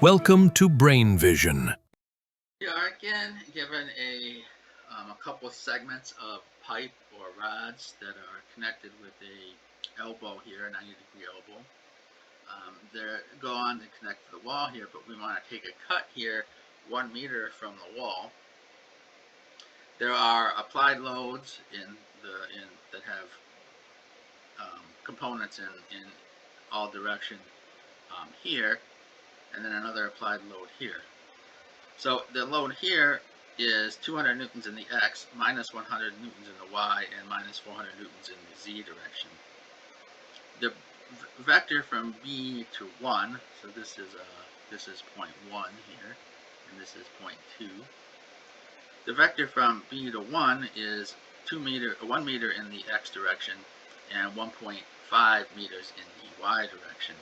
Welcome to Brain Vision. You are again given a couple of segments of pipe or rods that are connected with a elbow here, a 90-degree elbow. They go on to connect to the wall here, but we want to take a cut here 1 meter from the wall. There are applied loads that have components in all direction here, and then another applied load here. So the load here is 200 newtons in the x, minus 100 newtons in the y, and minus 400 newtons in the z direction. The vector from B to 1, so this is point 1 here, and this is point 2. The vector from B to 1 is 1 meter in the x direction and 1.5 meters in the y direction.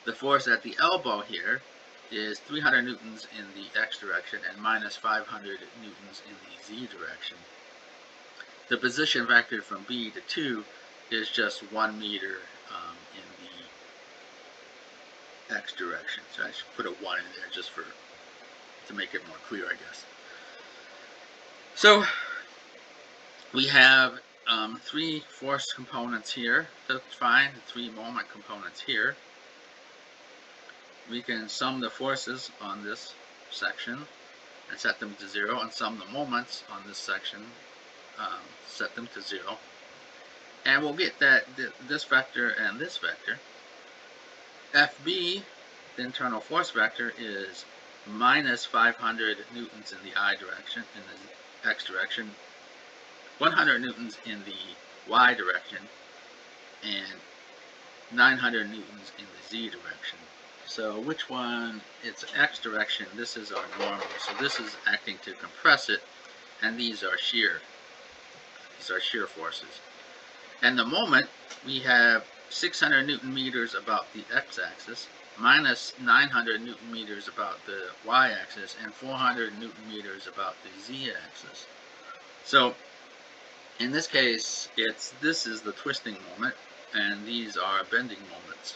The force at the elbow here is 300 newtons in the x direction and minus 500 newtons in the z direction. The position vector from B to 2 is just 1 meter in the x direction. So I should put a 1 in there just to make it more clear, I guess. So we have 3 force components here. That's fine. 3 moment components here. We can sum the forces on this section and set them to 0, and sum the moments on this section, set them to 0. And we'll get that this vector and this vector. FB, the internal force vector, is minus 500 newtons in the I direction, in the x direction, 100 newtons in the y direction, and 900 newtons in the z direction. So which one? It's x direction. This is our normal. So this is acting to compress it, and these are shear. These are shear forces. And the moment, we have 600 newton meters about the x-axis, minus 900 newton meters about the y-axis, and 400 newton meters about the z-axis. So in this case, this is the twisting moment, and these are bending moments.